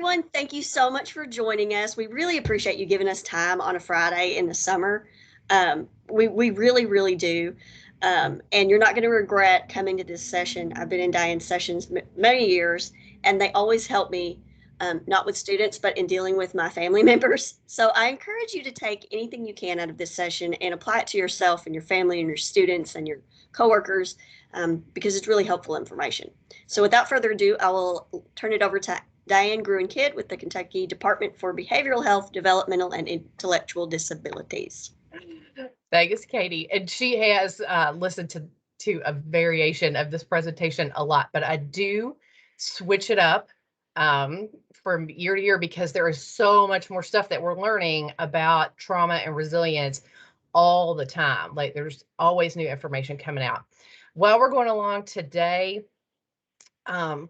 everyone. Thank you so much for joining us. We really appreciate you giving us time on a Friday in the summer. We really, really do. And you're not going to regret coming to this session. I've been in Diane's sessions many years, and they always help me, not with students, but in dealing with my family members. So I encourage you to take anything you can out of this session and apply it to yourself and your family and your students and your coworkers, because it's really helpful information. So without further ado, I will turn it over to Diane Gruen Kidd with the Kentucky Department for Behavioral Health, Developmental, and Intellectual Disabilities. Thanks, Katie. And she has listened to a variation of this presentation a lot, but I do switch it up from year to year because there is so much more stuff that we're learning about trauma and resilience all the time. Like there's always new information coming out. While we're going along today,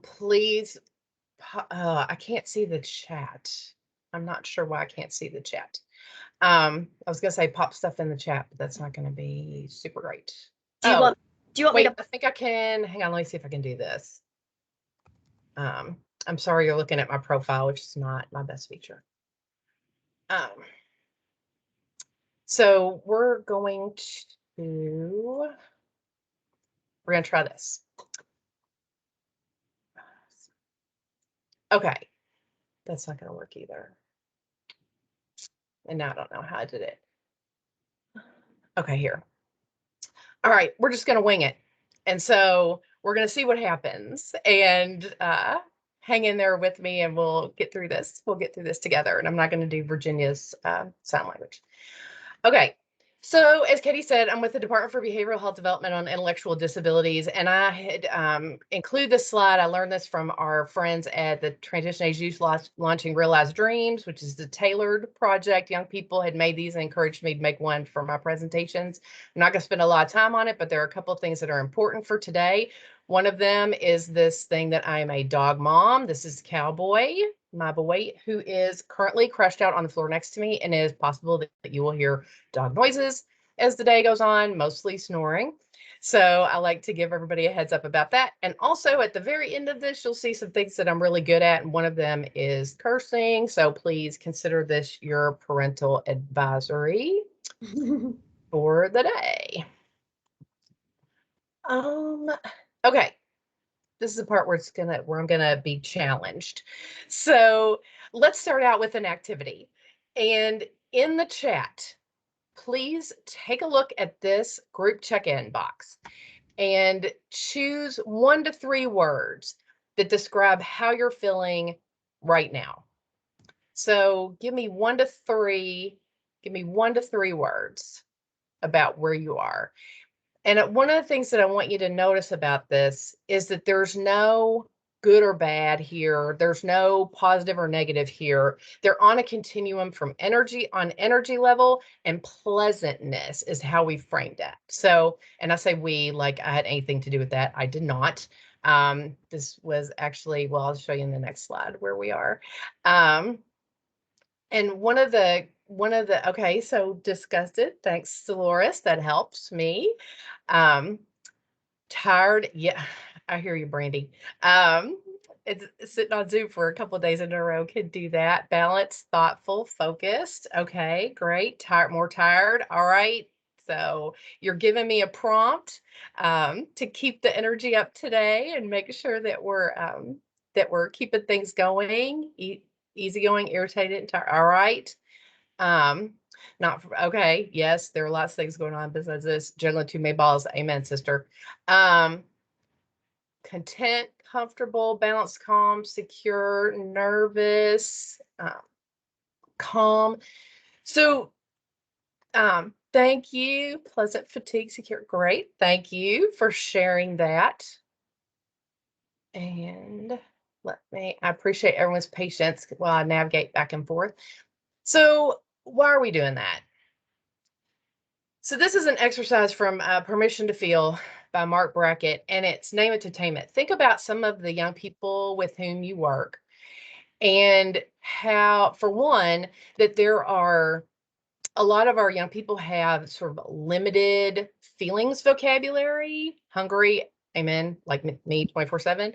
please, I can't see the chat. I'm not sure why I can't see the chat. I was gonna say pop stuff in the chat, but that's not gonna be super great. Do you want wait, me to? I think I can. Hang on, let me see if I can do this. I'm sorry you're looking at my profile, which is not my best feature. So we're gonna try this. Okay, that's not gonna work either. And now I don't know how I did it. Okay, here. All right, we're just gonna wing it. And so we're gonna see what happens, and hang in there with me and we'll get through this. We'll get through this together. And I'm not gonna do Virginia's sign language. Okay. So as Katie said, I'm with the Department for Behavioral Health Development on Intellectual Disabilities, and I had include this slide. I learned this from our friends at the Transition Age Youth Launching Realized Dreams, which is the tailored project. Young people had made these and encouraged me to make one for my presentations. I'm not going to spend a lot of time on it, but there are a couple of things that are important for today. One of them is this thing that I am a dog mom. This is Cowboy, my boy, who is currently crushed out on the floor next to me, and it is possible that you will hear dog noises as the day goes on, mostly snoring. So I like to give everybody a heads up about that. And also at the very end of this, you'll see some things that I'm really good at. And one of them is cursing. So please consider this your parental advisory for the day. Okay. This is the part where I'm gonna be challenged. So let's start out with an activity. And in the chat, please take a look at this group check-in box and choose 1 to 3 words that describe how you're feeling right now. So give me 1 to 3 words about where you are. And one of the things that I want you to notice about this is that there's no good or bad here. There's no positive or negative here. They're on a continuum from energy level, and pleasantness is how we framed it. So, and I say we, like I had anything to do with that. I did not. This was actually, well, I'll show you in the next slide where we are. And okay, so disgusted. Thanks, Dolores. That helps me. Tired. Yeah, I hear you, Brandy. It's sitting on Zoom for a couple of days in a row can do that. Balanced, thoughtful, focused. Okay, great. Tired, more tired. All right. So you're giving me a prompt to keep the energy up today and make sure that we're keeping things going, easygoing, irritated, and tired. All right. Not for, okay. Yes, there are lots of things going on besides this. Juggling 2 mayballs. Amen, sister. Content, comfortable, balanced, calm, secure, nervous, calm. So, thank you. Pleasant, fatigue, secure. Great. Thank you for sharing that. And I appreciate everyone's patience while I navigate back and forth. So why are we doing that? So this is an exercise from Permission to Feel by Mark Brackett, and it's name it to tame it. Think about some of the young people with whom you work and how, for one, that there are a lot of our young people have sort of limited feelings vocabulary, hungry, Amen. Like me 24/7.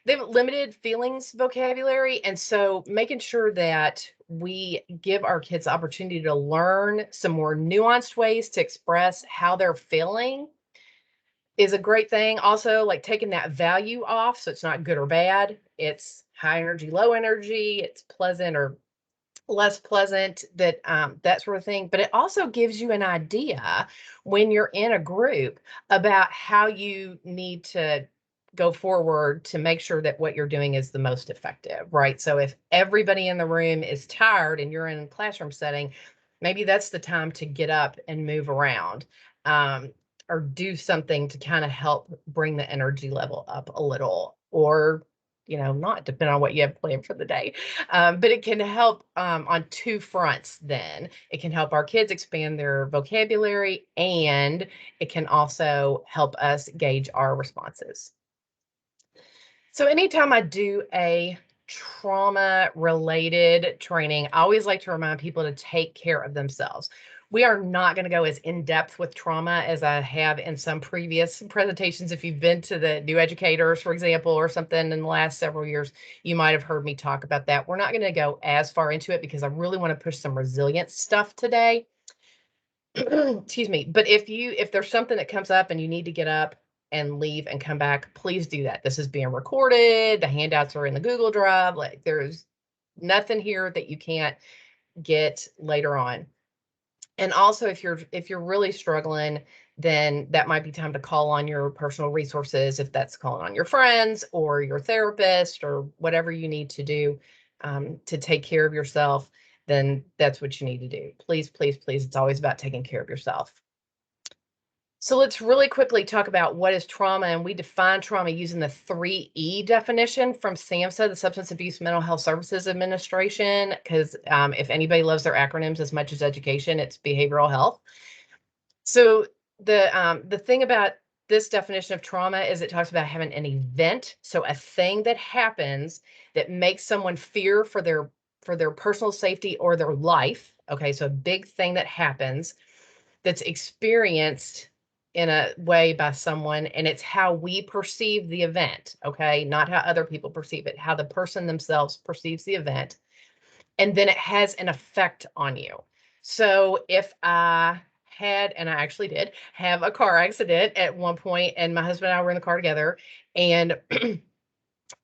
They have limited feelings vocabulary. And so making sure that we give our kids the opportunity to learn some more nuanced ways to express how they're feeling is a great thing. Also, like taking that value off. So it's not good or bad. It's high energy, low energy. It's pleasant or less pleasant, that sort of thing. But it also gives you an idea when you're in a group about how you need to go forward to make sure that what you're doing is the most effective, right? So if everybody in the room is tired and you're in a classroom setting, maybe that's the time to get up and move around, um, or do something to kind of help bring the energy level up a little, or not, depending on what you have planned for the day. But it can help, on two fronts then. It can help our kids expand their vocabulary, and it can also help us gauge our responses. So anytime I do a trauma related training, I always like to remind people to take care of themselves. We are not going to go as in depth with trauma as I have in some previous presentations. If you've been to the New Educators, for example, or something in the last several years, you might have heard me talk about that. We're not going to go as far into it because I really want to push some resilience stuff today. Excuse me. But if there's something that comes up and you need to get up and leave and come back, please do that. This is being recorded. The handouts are in the Google Drive. Like, there's nothing here that you can't get later on. And also, if you're really struggling, then that might be time to call on your personal resources, if that's calling on your friends or your therapist or whatever you need to do, to take care of yourself. Then that's what you need to do. Please, please, please. It's always about taking care of yourself. So let's really quickly talk about what is trauma, and we define trauma using the 3E definition from SAMHSA, the Substance Abuse Mental Health Services Administration, because if anybody loves their acronyms as much as education, it's behavioral health. So the thing about this definition of trauma is it talks about having an event, so a thing that happens that makes someone fear for their personal safety or their life. Okay, so a big thing that happens that's experienced in a way by someone, and it's how we perceive the event. Okay, not how other people perceive it, how the person themselves perceives the event, and then it has an effect on you. So if I had, and I actually did have a car accident at one point, and my husband and I were in the car together, and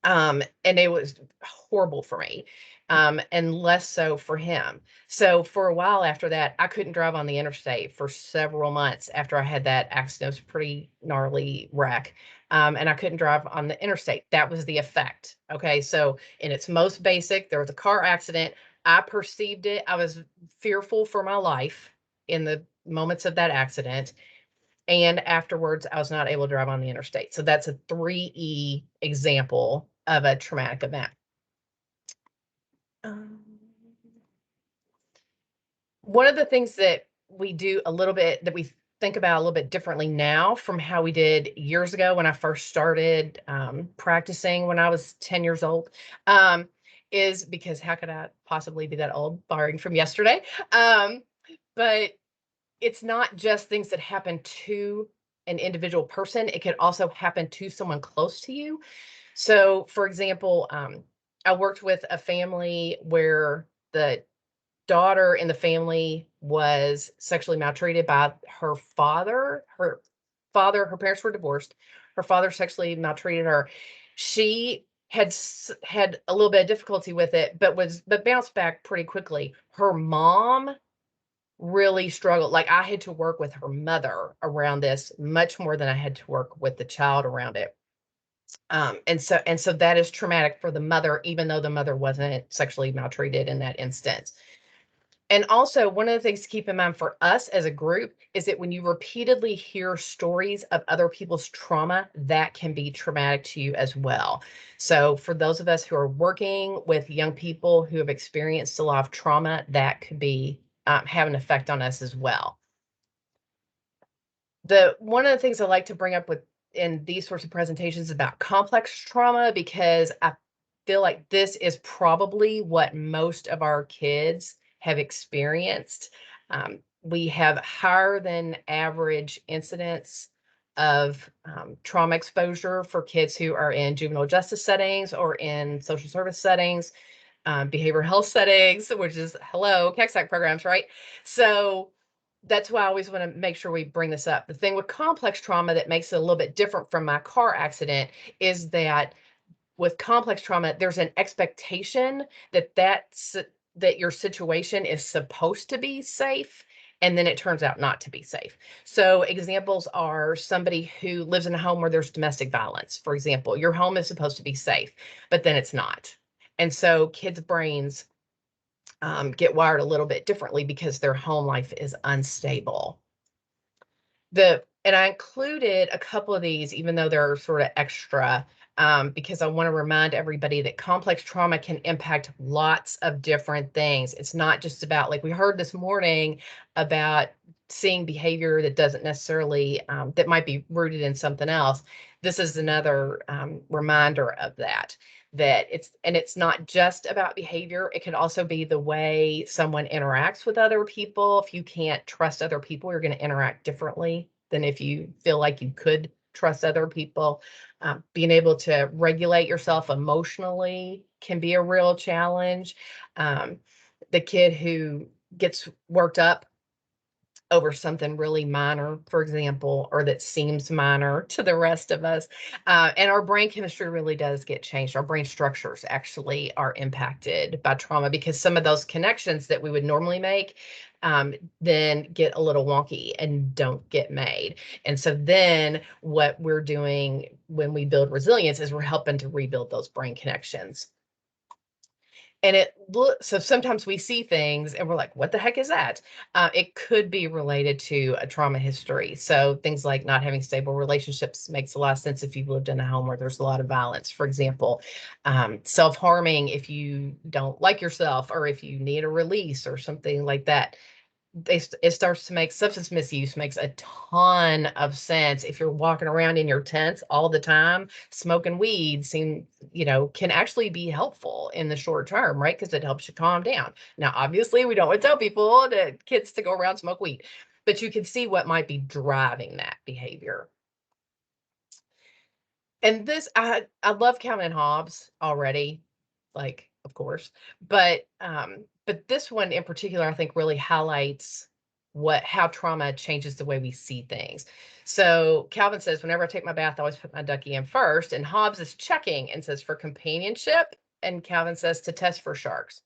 and it was horrible for me, and less so for him. So for a while after that, I couldn't drive on the interstate for several months after I had that accident. It was a pretty gnarly wreck. And I couldn't drive on the interstate. That was the effect. Okay. So in its most basic, there was a car accident. I perceived it. I was fearful for my life in the moments of that accident. And afterwards, I was not able to drive on the interstate. So that's a 3E example of a traumatic event. One of the things that we do a little bit, that we think about a little bit differently now from how we did years ago when I first started practicing when I was 10 years old, is because how could I possibly be that old, borrowing from yesterday? But it's not just things that happen to an individual person. It can also happen to someone close to you. So, for example, I worked with a family where the daughter in the family was sexually maltreated by her father. Her parents were divorced. Her father sexually maltreated her. She had a little bit of difficulty with it, but bounced back pretty quickly. Her mom really struggled. Like, I had to work with her mother around this much more than I had to work with the child around it. And so that is traumatic for the mother, even though the mother wasn't sexually maltreated in that instance. And also, one of the things to keep in mind for us as a group is that when you repeatedly hear stories of other people's trauma, that can be traumatic to you as well. So for those of us who are working with young people who have experienced a lot of trauma, that could be have an effect on us as well. One of the things I like to bring up in these sorts of presentations about complex trauma, because I feel like this is probably what most of our kids have experienced. We have higher than average incidence of trauma exposure for kids who are in juvenile justice settings or in social service settings, behavioral health settings, which is KAES programs, right? So that's why I always want to make sure we bring this up. The thing with complex trauma that makes it a little bit different from my car accident is that with complex trauma, there's an expectation that your situation is supposed to be safe, and then it turns out not to be safe. So examples are somebody who lives in a home where there's domestic violence. For example, your home is supposed to be safe, but then it's not. And so kids' brains get wired a little bit differently because their home life is unstable. And I included a couple of these, even though they're sort of extra, because I want to remind everybody that complex trauma can impact lots of different things. It's not just about, like we heard this morning, about seeing behavior that doesn't necessarily, that might be rooted in something else. This is another reminder of that. It's not just about behavior. It can also be the way someone interacts with other people. If you can't trust other people, you're going to interact differently than if you feel like you could trust other people. Being able to regulate yourself emotionally can be a real challenge. The kid who gets worked up over something really minor, for example, or that seems minor to the rest of us. And our brain chemistry really does get changed. Our brain structures actually are impacted by trauma because some of those connections that we would normally make then get a little wonky and don't get made. And so then what we're doing when we build resilience is we're helping to rebuild those brain connections. And so sometimes we see things and we're like, what the heck is that? It could be related to a trauma history. So things like not having stable relationships makes a lot of sense if you've lived in a home where there's a lot of violence, for example. Self-harming if you don't like yourself or if you need a release or something like that. It starts to make substance misuse makes a ton of sense. If you're walking around in your tents all the time, smoking weed can actually be helpful in the short term, right? Because it helps you calm down. Now, obviously, we don't want to tell people that kids to go around smoke weed, but you can see what might be driving that behavior. And this, I love Calvin and Hobbes already, like, of course, but this one in particular, I think really highlights how trauma changes the way we see things. So Calvin says, whenever I take my bath, I always put my ducky in first, and Hobbes is checking and says for companionship, and Calvin says to test for sharks.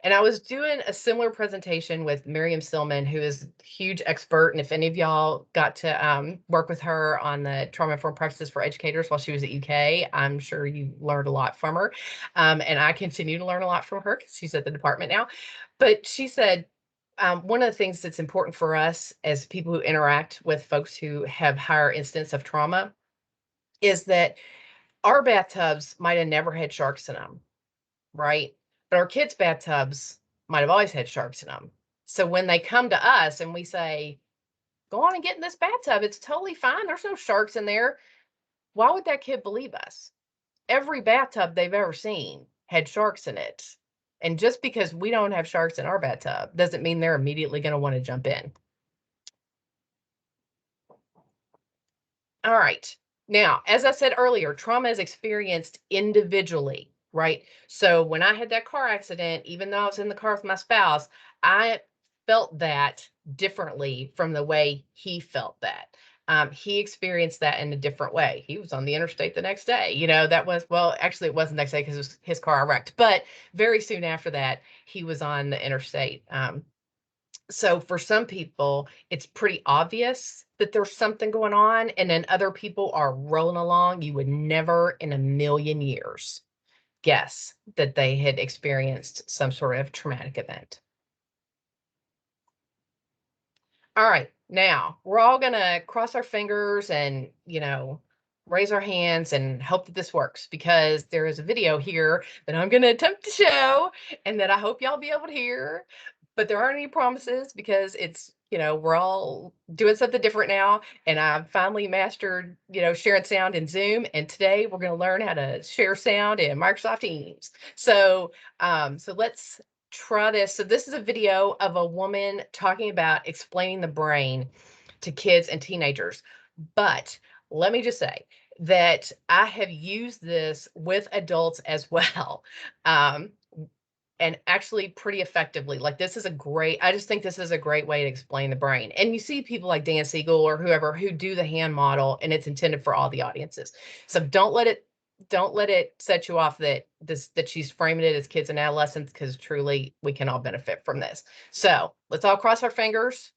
And I was doing a similar presentation with Miriam Silman, who is a huge expert. And if any of y'all got to work with her on the trauma-informed practices for educators while she was at UK, I'm sure you learned a lot from her. And I continue to learn a lot from her because she's at the department now. But she said, one of the things that's important for us as people who interact with folks who have higher incidence of trauma is that our bathtubs might have never had sharks in them, right? But our kids' bathtubs might have always had sharks in them. So when they come to us and we say, go on and get in this bathtub, it's totally fine. There's no sharks in there. Why would that kid believe us? Every bathtub they've ever seen had sharks in it. And just because we don't have sharks in our bathtub doesn't mean they're immediately going to want to jump in. All right. Now, as I said earlier, trauma is experienced individually, right? So when I had that car accident, even though I was in the car with my spouse, I felt that differently from the way he felt that. He experienced that in a different way. He was on the interstate the next day. Actually, it wasn't the next day because his car wrecked. But very soon after that, he was on the interstate. So for some people, it's pretty obvious that there's something going on, and then other people are rolling along. You would never in a million years guess that they had experienced some sort of traumatic event. All right, now we're all gonna cross our fingers and, raise our hands and hope that this works, because there is a video here that I'm gonna attempt to show and that I hope y'all be able to hear. But there aren't any promises because we're all doing something different now. And I've finally mastered, sharing sound in Zoom. And today we're going to learn how to share sound in Microsoft Teams. So let's try this. So this is a video of a woman talking about explaining the brain to kids and teenagers. But let me just say that I have used this with adults as well. And actually pretty effectively. Like this is a great, I just think this is a great way to explain the brain. And you see people like Dan Siegel or whoever who do the hand model, and it's intended for all the audiences. So don't let it set you off that she's framing it as kids and adolescents, because truly we can all benefit from this. So let's all cross our fingers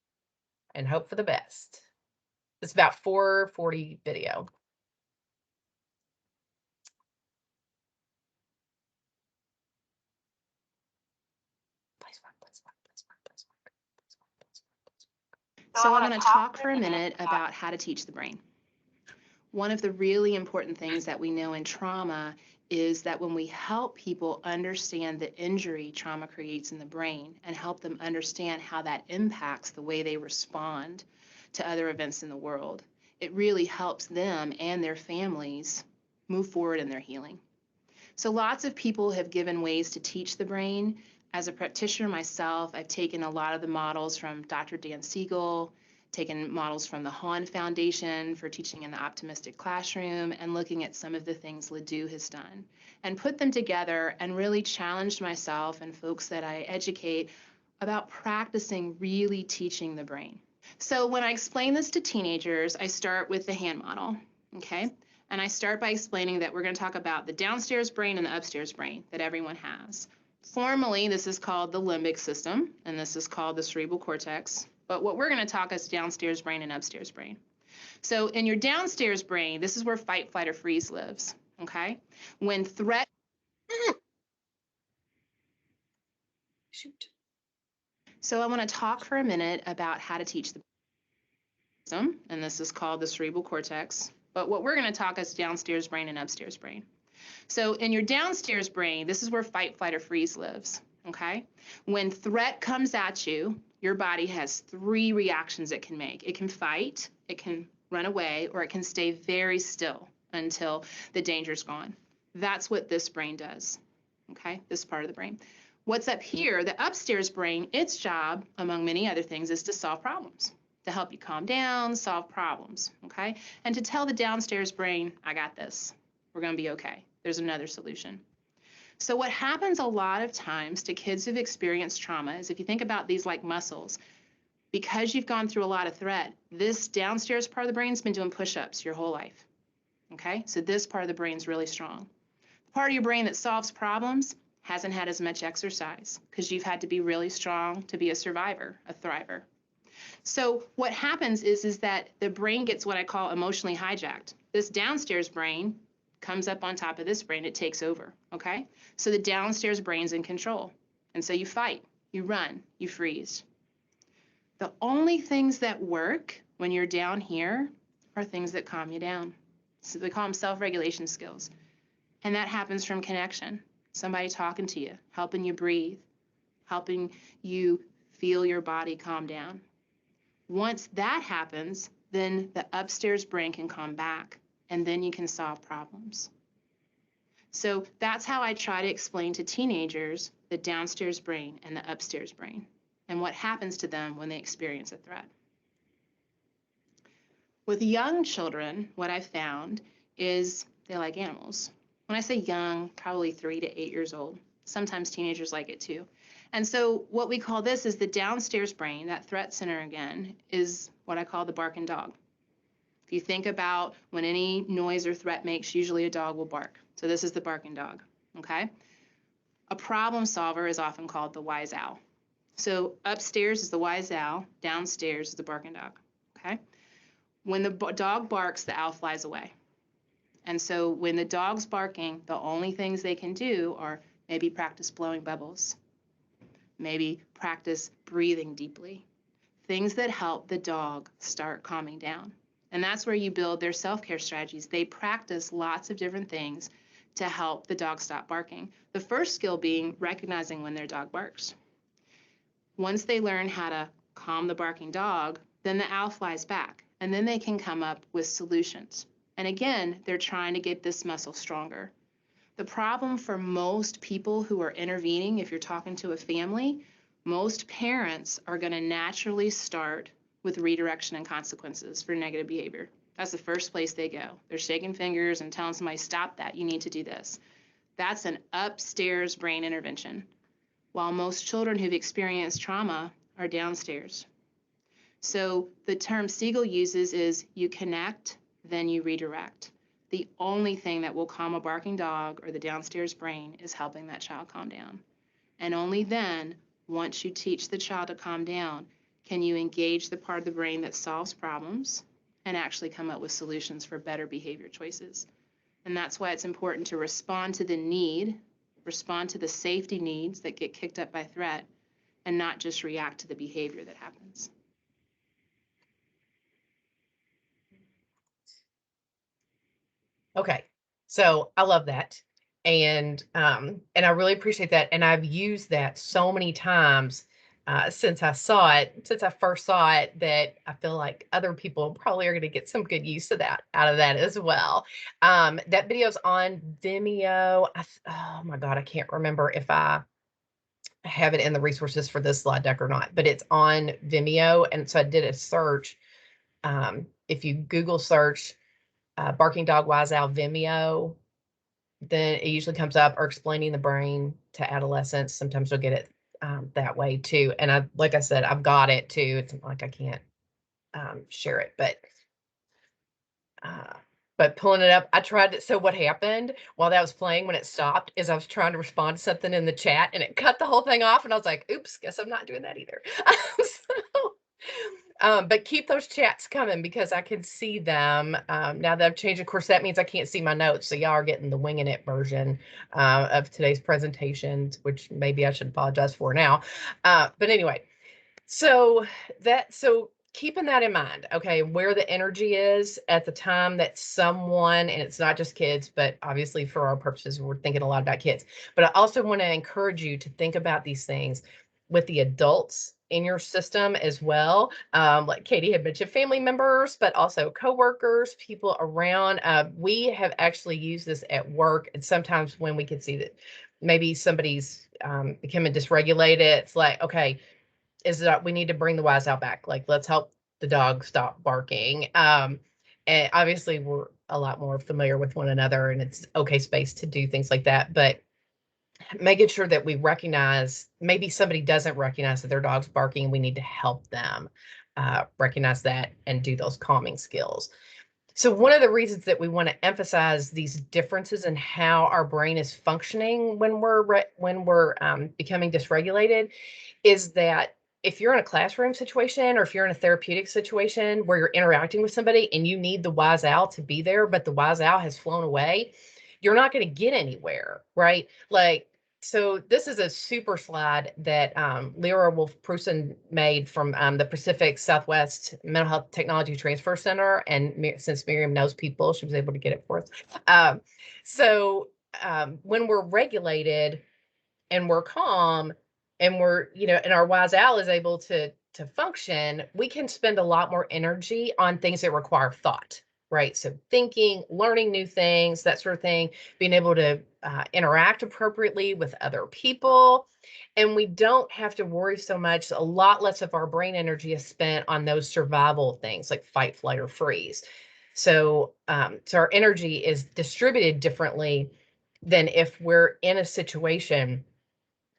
and hope for the best. It's about 4:40 video. So I want to talk for a minute about how to teach the brain. One of the really important things that we know in trauma is that when we help people understand the injury trauma creates in the brain and help them understand how that impacts the way they respond to other events in the world, it really helps them and their families move forward in their healing. So lots of people have given ways to teach the brain. As a practitioner myself, I've taken a lot of the models from Dr. Dan Siegel, taken models from the Hahn Foundation for teaching in the optimistic classroom, and looking at some of the things Ledoux has done, and put them together and really challenged myself and folks that I educate about practicing really teaching the brain. So when I explain this to teenagers, I start with the hand model, okay? And I start by explaining that we're going to talk about the downstairs brain and the upstairs brain that everyone has. Formally, this is called the limbic system, and this is called the cerebral cortex. But what we're going to talk is downstairs brain and upstairs brain. So in your downstairs brain, this is where fight, flight, or freeze lives, okay? When threat... Shoot. So I want to talk for a minute about how to teach the system, and this is called the cerebral cortex. But what we're going to talk is downstairs brain and upstairs brain. So in your downstairs brain, this is where fight, flight, or freeze lives, okay? When threat comes at you, your body has 3 reactions it can make. It can fight, it can run away, or it can stay very still until the danger's gone. That's what this brain does, okay? This part of the brain. What's up here, the upstairs brain, its job, among many other things, is to solve problems, to help you calm down, solve problems, okay? And to tell the downstairs brain, I got this. We're going to be okay. There's another solution. So what happens a lot of times to kids who've experienced trauma is if you think about these like muscles, because you've gone through a lot of threat, this downstairs part of the brain's been doing push-ups your whole life, okay? So this part of the brain's really strong. The part of your brain that solves problems hasn't had as much exercise because you've had to be really strong to be a survivor, a thriver. So what happens is that the brain gets what I call emotionally hijacked. This downstairs brain comes up on top of this brain, it takes over, okay? So the downstairs brain's in control. And so you fight, you run, you freeze. The only things that work when you're down here are things that calm you down. So they call them self-regulation skills. And that happens from connection. Somebody talking to you, helping you breathe, helping you feel your body calm down. Once that happens, then the upstairs brain can come back, and then you can solve problems. So that's how I try to explain to teenagers the downstairs brain and the upstairs brain, and what happens to them when they experience a threat. With young children, what I've found is they like animals. When I say young, probably 3 to 8 years old. Sometimes teenagers like it too. And so what we call this is the downstairs brain, that threat center again, is what I call the barking dog. If you think about when any noise or threat makes, usually a dog will bark. So this is the barking dog, okay? A problem solver is often called the wise owl. So upstairs is the wise owl, downstairs is the barking dog, okay? When the dog barks, the owl flies away. And so when the dog's barking, the only things they can do are maybe practice blowing bubbles, maybe practice breathing deeply, things that help the dog start calming down. And that's where you build their self-care strategies. They practice lots of different things to help the dog stop barking. The first skill being recognizing when their dog barks. Once they learn how to calm the barking dog, then the owl flies back, and then they can come up with solutions. And again, they're trying to get this muscle stronger. The problem for most people who are intervening, if you're talking to a family, most parents are going to naturally start with redirection and consequences for negative behavior. That's the first place they go. They're shaking fingers and telling somebody, stop that, you need to do this. That's an upstairs brain intervention, while most children who've experienced trauma are downstairs. So the term Siegel uses is you connect, then you redirect. The only thing that will calm a barking dog or the downstairs brain is helping that child calm down. And only then, once you teach the child to calm down, can you engage the part of the brain that solves problems and actually come up with solutions for better behavior choices. And that's why it's important to respond to the need, respond to the safety needs that get kicked up by threat, and not just react to the behavior that happens. Okay, so I love that. And I really appreciate that. And I've used that so many times since I first saw it, that I feel like other people probably are going to get some good use of that out of that as well. That video's on Vimeo. Oh my God, I can't remember if I have it in the resources for this slide deck or not, but it's on Vimeo. And so I did a search. If you Google search barking dog wise owl Vimeo, then it usually comes up, or explaining the brain to adolescents. Sometimes you'll get it that way too. And like I said, I've got it too. It's not like I can't share it, but pulling it up, I tried it. So what happened while that was playing, when it stopped, is I was trying to respond to something in the chat and it cut the whole thing off. And I was like, oops, guess I'm not doing that either. But keep those chats coming, because I can see them. Now that I've changed, of course, that means I can't see my notes. So y'all are getting the winging it version of today's presentations, which maybe I should apologize for now. But anyway, so keeping that in mind, okay, where the energy is at the time that someone, and it's not just kids, but obviously for our purposes, we're thinking a lot about kids, but I also want to encourage you to think about these things with the adults in your system as well. Like Katie had mentioned, family members, but also coworkers, people around. We have actually used this at work, and sometimes when we can see that maybe somebody's becoming dysregulated, it's like, okay, is that we need to bring the wise owl back. Like, let's help the dog stop barking. And obviously we're a lot more familiar with one another, and it's okay space to do things like that. But making sure that we recognize, maybe somebody doesn't recognize that their dog's barking, we need to help them recognize that and do those calming skills. So one of the reasons that we want to emphasize these differences in how our brain is functioning when we're becoming dysregulated is that if you're in a classroom situation, or if you're in a therapeutic situation where you're interacting with somebody and you need the wise owl to be there, but the wise owl has flown away, you're not going to get anywhere, right? Like, so this is a super slide that Lyra Wolf-Prusen made from the Pacific Southwest Mental Health Technology Transfer Center. And since Miriam knows people, she was able to get it for us. When we're regulated and we're calm, and we're, and our wise owl is able to function, we can spend a lot more energy on things that require thought, right? So thinking, learning new things, that sort of thing, being able to interact appropriately with other people. And we don't have to worry so much. A lot less of our brain energy is spent on those survival things like fight, flight, or freeze. So our energy is distributed differently than if we're in a situation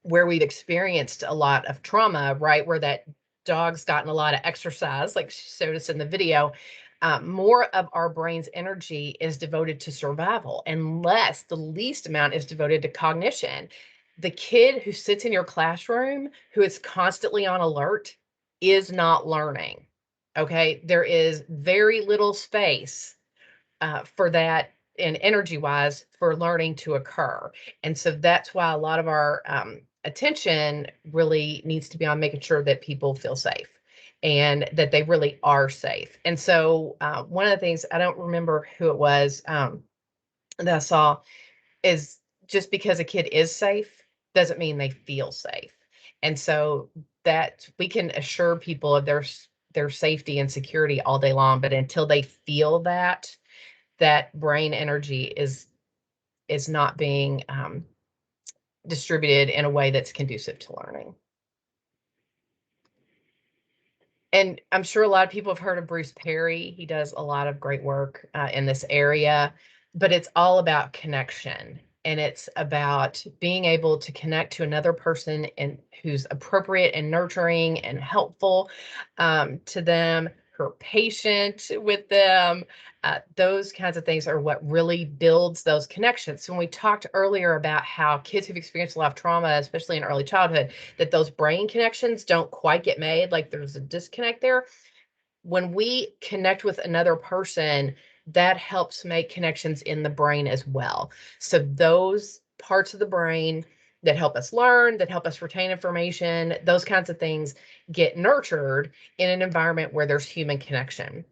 where we've experienced a lot of trauma, right? Where that dog's gotten a lot of exercise, like she showed us in the video. More of our brain's energy is devoted to survival, and the least amount is devoted to cognition. The kid who sits in your classroom, who is constantly on alert, is not learning. Okay. There is very little space for that, and energy wise, for learning to occur. And so that's why a lot of our attention really needs to be on making sure that people feel safe and that they really are safe. And so one of the things, I don't remember who it was that I saw, is just because a kid is safe doesn't mean they feel safe. And so that we can assure people of their safety and security all day long, but until they feel that brain energy is not being distributed in a way that's conducive to learning. And I'm sure a lot of people have heard of Bruce Perry. He does a lot of great work in this area, but it's all about connection. And it's about being able to connect to another person and who's appropriate and nurturing and helpful to them, who are patient with them. Those kinds of things are what really builds those connections. So when we talked earlier about how kids who've experienced a lot of trauma, especially in early childhood, that those brain connections don't quite get made, like there's a disconnect there. When we connect with another person, that helps make connections in the brain as well. So those parts of the brain that help us learn, that help us retain information, those kinds of things get nurtured in an environment where there's human connection.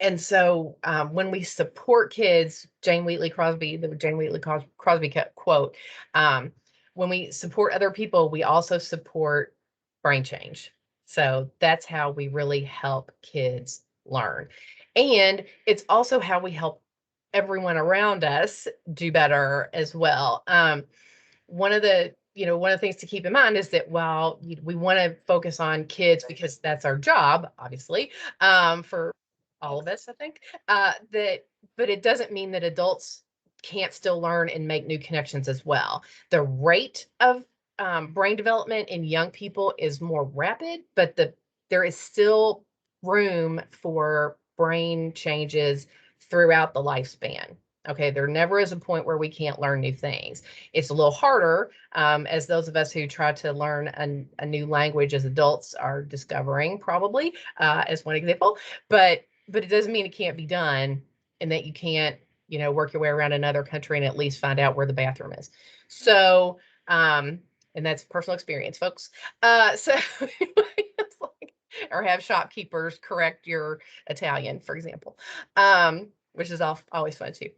And so when we support kids, Jane Wheatley Crosby, the Jane Wheatley Crosby quote, when we support other people, we also support brain change. So that's how we really help kids learn. And it's also how we help everyone around us do better as well. One of the things to keep in mind is that while we want to focus on kids because that's our job, obviously, for all of us, I think, but it doesn't mean that adults can't still learn and make new connections as well. The rate of brain development in young people is more rapid, but there is still room for brain changes throughout the lifespan. Okay, there never is a point where we can't learn new things. It's a little harder, as those of us who try to learn a new language as adults are discovering, probably, as one example. But it doesn't mean it can't be done, and that you can't, work your way around another country and at least find out where the bathroom is. So, and that's personal experience, folks. So, it's like, or have shopkeepers correct your Italian, for example, which is always fun too.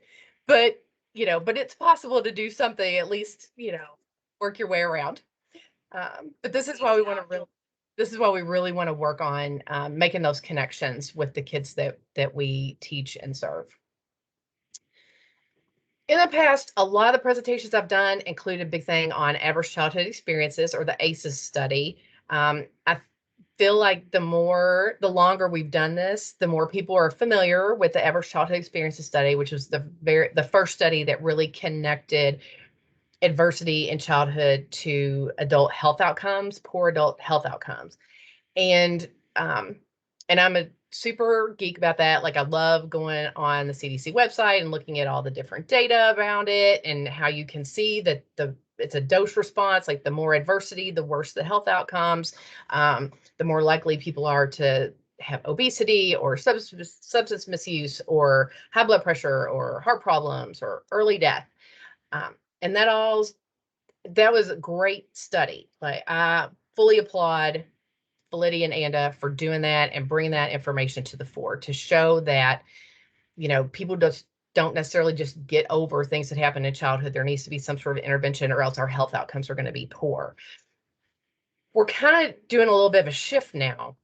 But but it's possible to do something, at least, work your way around. But this is why we really want to work on making those connections with the kids that we teach and serve. In the past, a lot of the presentations I've done include a big thing on average childhood experiences, or the ACEs study. I feel like the longer we've done this, the more people are familiar with the average childhood experiences study, which was the first study that really connected adversity in childhood to adult health outcomes, poor adult health outcomes. And I'm a super geek about that. Like, I love going on the CDC website and looking at all the different data around it, and how you can see that it's a dose response. Like, the more adversity, the worse the health outcomes, the more likely people are to have obesity or substance misuse or high blood pressure or heart problems or early death. And that was a great study. Like, I fully applaud Felicity and Anda for doing that and bringing that information to the fore to show that, people just don't necessarily just get over things that happen in childhood. There needs to be some sort of intervention, or else our health outcomes are going to be poor. We're kind of doing a little bit of a shift now,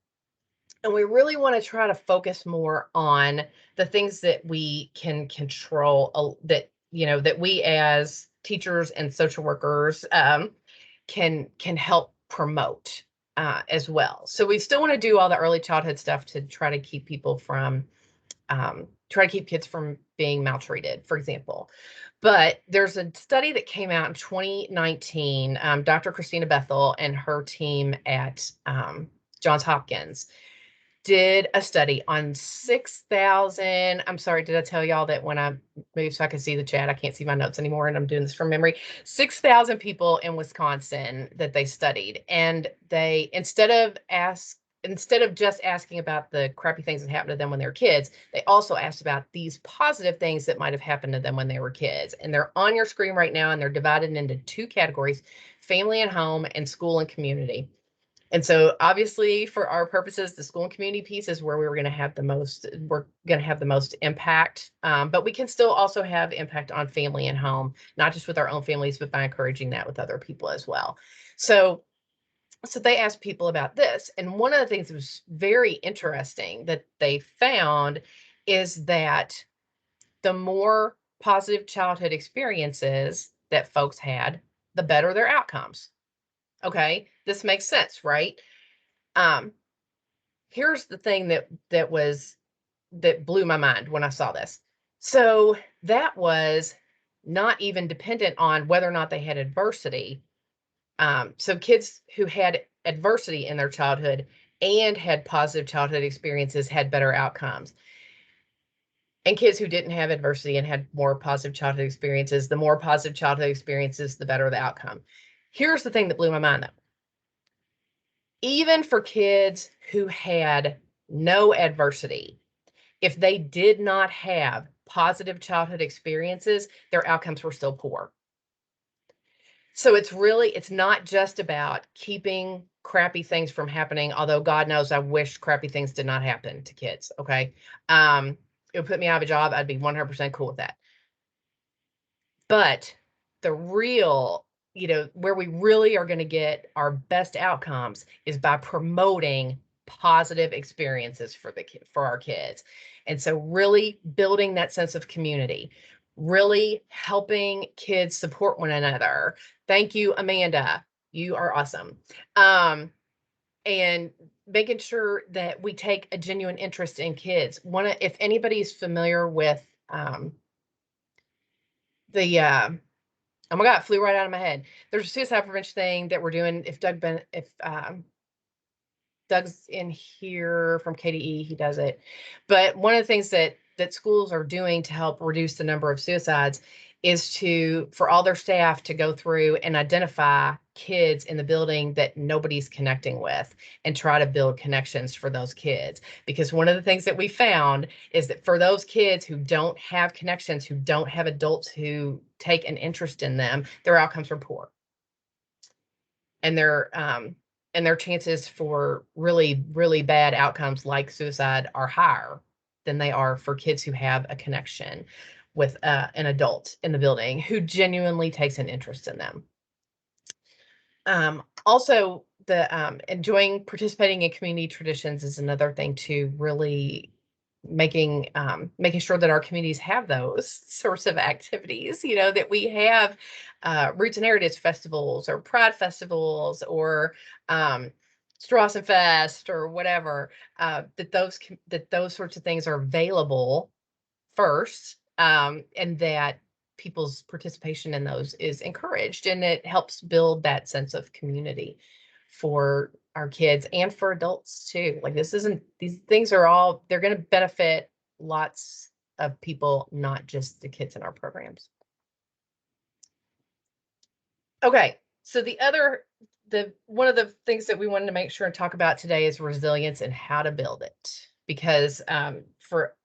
and we really want to try to focus more on the things that we can control, that we as teachers and social workers can help promote as well. So we still want to do all the early childhood stuff to try to keep people from kids from being maltreated, for example. But there's a study that came out in 2019. Dr. Christina Bethel and her team at Johns Hopkins did a study on 6,000. I'm sorry, did I tell y'all that when I moved so I could see the chat, I can't see my notes anymore, and I'm doing this from memory. 6,000 people in Wisconsin that they studied, and they, instead of just asking about the crappy things that happened to them when they were kids, they also asked about these positive things that might have happened to them when they were kids. And they're on your screen right now, and they're divided into two categories: family and home, and school and community. And so, obviously, for our purposes, the school and community piece is where we're going to have the most impact. But we can still also have impact on family and home, not just with our own families, but by encouraging that with other people as well. So they asked people about this. And one of the things that was very interesting that they found is that the more positive childhood experiences that folks had, the better their outcomes. Okay, this makes sense, right? here's the thing that blew my mind when I saw this. So that was not even dependent on whether or not they had adversity. So kids who had adversity in their childhood and had positive childhood experiences had better outcomes. And kids who didn't have adversity and had more positive childhood experiences, the more positive childhood experiences, the better the outcome. Here's the thing that blew my mind though. Even for kids who had no adversity, if they did not have positive childhood experiences, their outcomes were still poor. So it's not just about keeping crappy things from happening, although God knows I wish crappy things did not happen to kids, okay? It would put me out of a job. I'd be 100% cool with that. But the real, where we really are going to get our best outcomes is by promoting positive experiences for our kids. And so really building that sense of community, really helping kids support one another. Thank you, Amanda. You are awesome. And making sure that we take a genuine interest in kids. If anybody's familiar with the oh my God, it flew right out of my head. There's a suicide prevention thing that we're doing. If Doug's in here from KDE, he does it. But one of the things that schools are doing to help reduce the number of suicides is for all their staff to go through and identify kids in the building that nobody's connecting with and try to build connections for those kids. Because one of the things that we found is that for those kids who don't have connections, who don't have adults who take an interest in them, their outcomes are poor. And their chances for really, really bad outcomes like suicide are higher than they are for kids who have a connection with an adult in the building who genuinely takes an interest in them. Also, enjoying participating in community traditions is another thing too, really making sure that our communities have those sorts of activities, that we have Roots and Heritage festivals or Pride festivals or Strawson Fest or whatever, that those sorts of things are available first, and that people's participation in those is encouraged, and it helps build that sense of community for our kids and for adults too. Like these things are they're going to benefit lots of people, not just the kids in our programs. Okay, so one of the things that we wanted to make sure and talk about today is resilience and how to build it. Because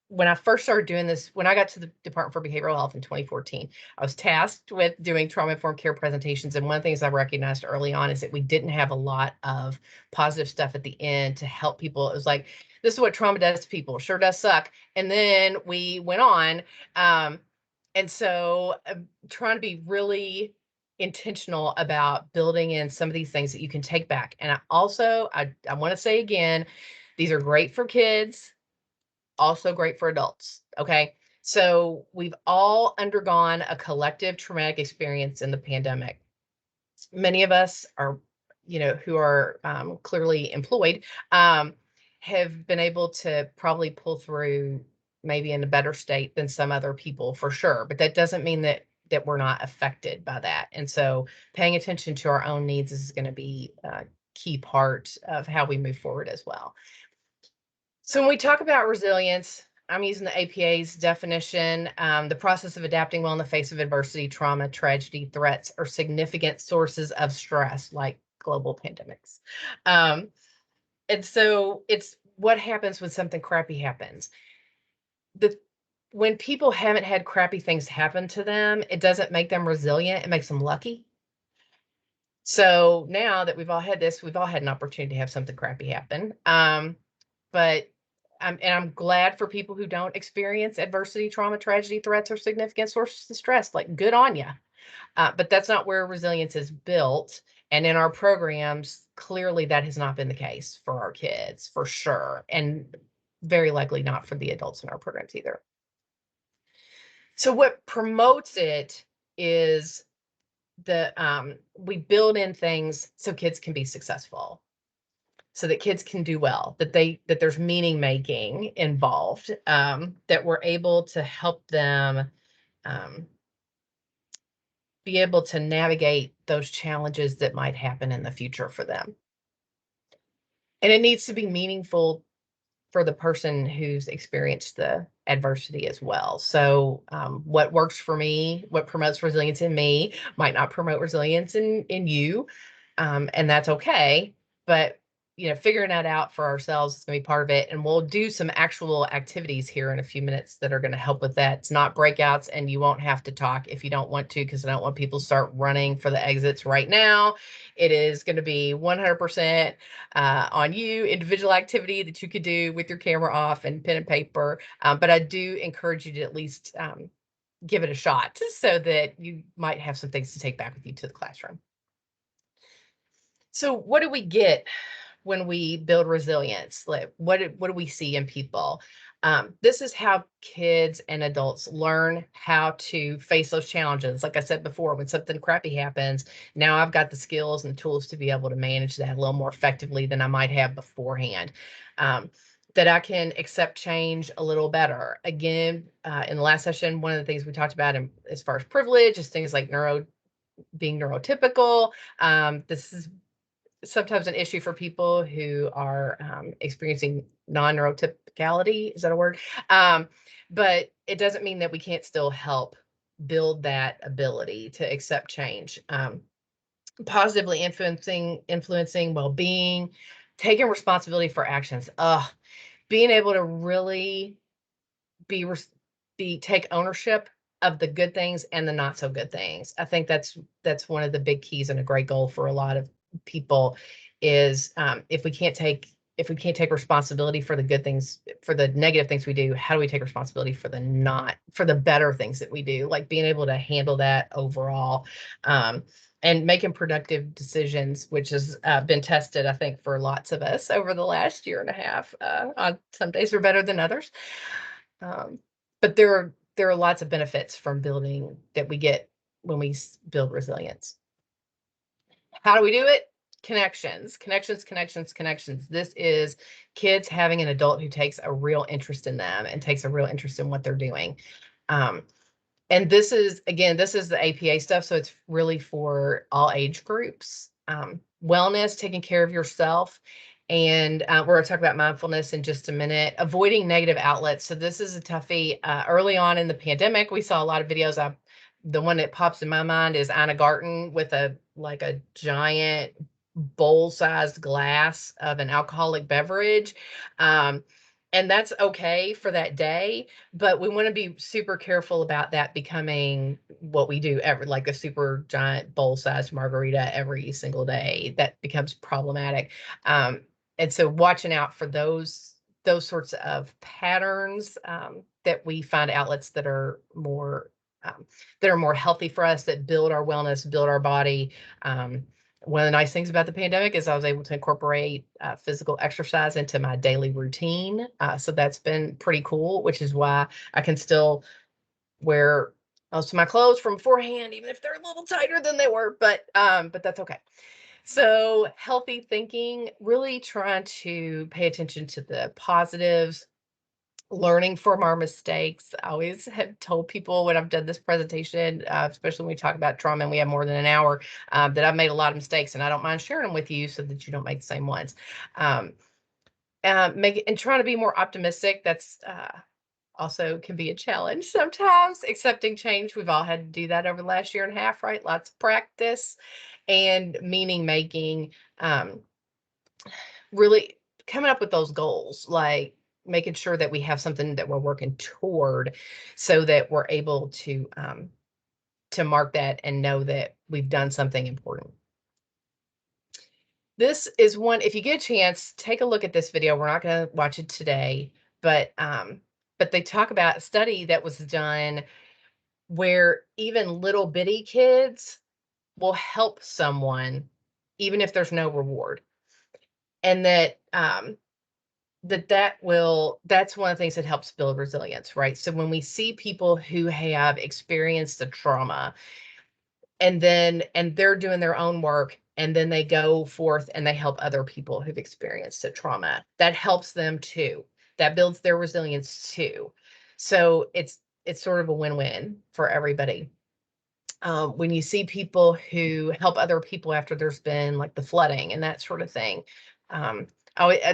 when I first started doing this, when I got to the Department for Behavioral Health in 2014, I was tasked with doing trauma-informed care presentations. And one of the things I recognized early on is that we didn't have a lot of positive stuff at the end to help people. It was like, this is what trauma does to people. Sure does suck. And then we went on. And so trying to be really intentional about building in some of these things that you can take back. And I want to say again, these are great for kids, also great for adults. Okay. So we've all undergone a collective traumatic experience in the pandemic. Many of us are, who are clearly employed, have been able to probably pull through maybe in a better state than some other people for sure. But that doesn't mean that we're not affected by that. And so paying attention to our own needs is going to be a key part of how we move forward as well. So when we talk about resilience, I'm using the APA's definition, the process of adapting well in the face of adversity, trauma, tragedy, threats, or significant sources of stress like global pandemics. And so it's what happens when something crappy happens. When people haven't had crappy things happen to them, it doesn't make them resilient. It makes them lucky. So now that we've all had this, we've all had an opportunity to have something crappy happen. But I'm glad for people who don't experience adversity, trauma, tragedy, threats, or significant sources of stress. Like, good on you. But that's not where resilience is built. And in our programs, clearly that has not been the case for our kids, for sure. And very likely not for the adults in our programs either. So what promotes it is we build in things so kids can be successful. so that kids can do well, that there's meaning making involved, that we're able to help them be able to navigate those challenges that might happen in the future for them. And it needs to be meaningful for the person who's experienced the adversity as well. So what works for me, what promotes resilience in me, might not promote resilience in you. And that's okay. But figuring that out for ourselves is going to be part of it. And we'll do some actual activities here in a few minutes that are going to help with that. It's not breakouts, and you won't have to talk if you don't want to, because I don't want people to start running for the exits right now. It is going to be 100% on you, individual activity that you could do with your camera off and pen and paper. But I do encourage you to at least give it a shot, so that you might have some things to take back with you to the classroom. So what do we get when we build resilience? Like, what do we see in people? This is how kids and adults learn how to face those challenges. Like I said before, when something crappy happens, now I've got the skills and tools to be able to manage that a little more effectively than I might have beforehand. That I can accept change a little better. Again, in the last session, one of the things we talked about as far as privilege is things like being neurotypical. This is sometimes an issue for people who are experiencing non-neurotypicality. Is that a word? But it doesn't mean that we can't still help build that ability to accept change. Positively influencing well-being, taking responsibility for actions. Being able to really take ownership of the good things and the not so good things. I think that's one of the big keys and a great goal for a lot of people is if we can't take responsibility for the good things, for the negative things we do, how do we take responsibility for the better things that we do, like being able to handle that overall, and making productive decisions, which has been tested, I think, for lots of us over the last year and a half. On some days are better than others. But there are lots of benefits from building that we get when we build resilience. How do we do it? Connections. This is kids having an adult who takes a real interest in them and takes a real interest in what they're doing. And this is the APA stuff, so it's really for all age groups. Wellness, taking care of yourself. And we're going to talk about mindfulness in just a minute. Avoiding negative outlets. So this is a toughie. Early on in the pandemic, we saw a lot of videos. The one that pops in my mind is Anna Garten with a giant bowl-sized glass of an alcoholic beverage. And that's okay for that day, but we want to be super careful about that becoming what we do like a super giant bowl-sized margarita every single day. That becomes problematic. And so watching out for those sorts of patterns, that we find outlets that are more healthy for us, that build our wellness, build our body. One of the nice things about the pandemic is I was able to incorporate physical exercise into my daily routine. So that's been pretty cool, which is why I can still wear most of my clothes from beforehand, even if they're a little tighter than they were, but that's okay. So healthy thinking, really trying to pay attention to the positives, learning from our mistakes. I always have told people when I've done this presentation, especially when we talk about trauma and we have more than an hour, that I've made a lot of mistakes, and I don't mind sharing them with you so that you don't make the same ones. And trying to be more optimistic. That's also can be a challenge sometimes. Accepting change. We've all had to do that over the last year and a half, right? Lots of practice. And meaning making, really coming up with those goals, like making sure that we have something that we're working toward, so that we're able to mark that and know that we've done something important. This is one, if you get a chance, take a look at this video. We're not going to watch it today, but they talk about a study that was done where even little bitty kids will help someone even if there's no reward. And that's one of the things that helps build resilience, right? So when we see people who have experienced the trauma and they're doing their own work and then they go forth and they help other people who've experienced a trauma. That helps them too. That builds their resilience too. So it's sort of a win-win for everybody. When you see people who help other people after there's been like the flooding and that sort of thing,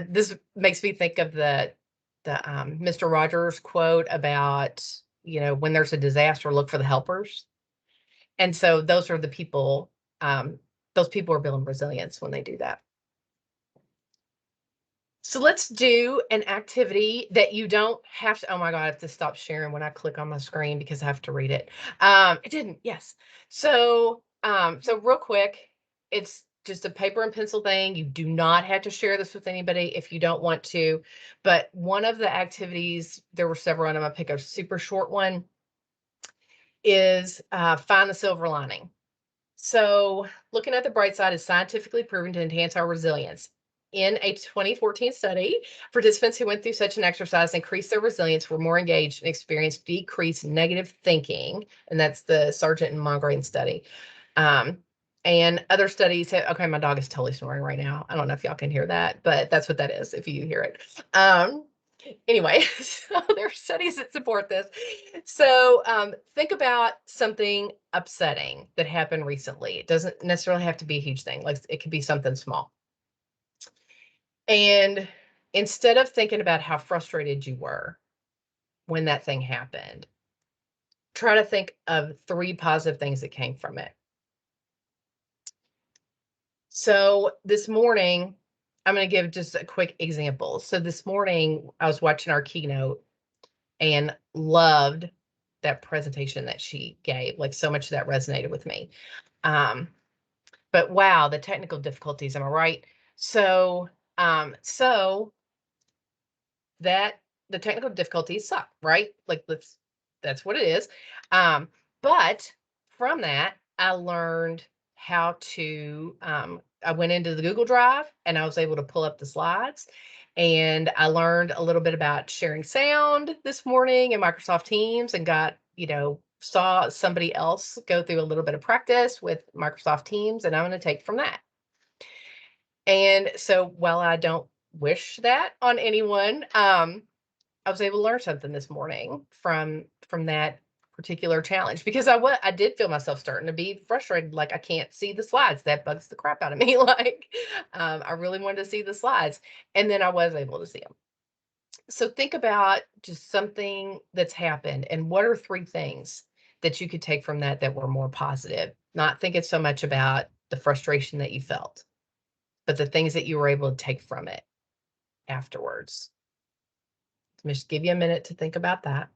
this makes me think of the Mr. Rogers quote about, when there's a disaster, look for the helpers. And so those are the people. Those people are building resilience when they do that. So let's do an activity that you don't have to. Oh my God, I have to stop sharing when I click on my screen because I have to read it. It didn't. Yes. So real quick, it's just a paper and pencil thing. You do not have to share this with anybody if you don't want to. But one of the activities, there were several, and I'm gonna pick a super short one, is find the silver lining. So looking at the bright side is scientifically proven to enhance our resilience. In a 2014 study, participants who went through such an exercise increased their resilience, were more engaged, and experienced decreased negative thinking. And that's the Sargent and Mongrain study. And other studies have, okay, my dog is totally snoring right now. I don't know if y'all can hear that, but that's what that is if you hear it. Anyway, so there are studies that support this. So think about something upsetting that happened recently. It doesn't necessarily have to be a huge thing. Like it could be something small. And instead of thinking about how frustrated you were when that thing happened, try to think of 3 positive things that came from it. So this morning, I'm going to give just a quick example. So this morning, I was watching our keynote and loved that presentation that she gave. Like so much of that resonated with me. But wow, the technical difficulties, am I right? So that the technical difficulties suck, right? Like that's what it is. But from that, I learned how to, I went into the Google Drive and I was able to pull up the slides. And I learned a little bit about sharing sound this morning in Microsoft Teams and got, saw somebody else go through a little bit of practice with Microsoft Teams, and I'm going to take from that. And so while I don't wish that on anyone, I was able to learn something this morning from that particular challenge, because I did feel myself starting to be frustrated. Like I can't see the slides. That bugs the crap out of me. Like I really wanted to see the slides, and then I was able to see them. So think about just something that's happened, and what are 3 things that you could take from that were more positive? Not thinking so much about the frustration that you felt, but the things that you were able to take from it afterwards. Let me just give you a minute to think about that.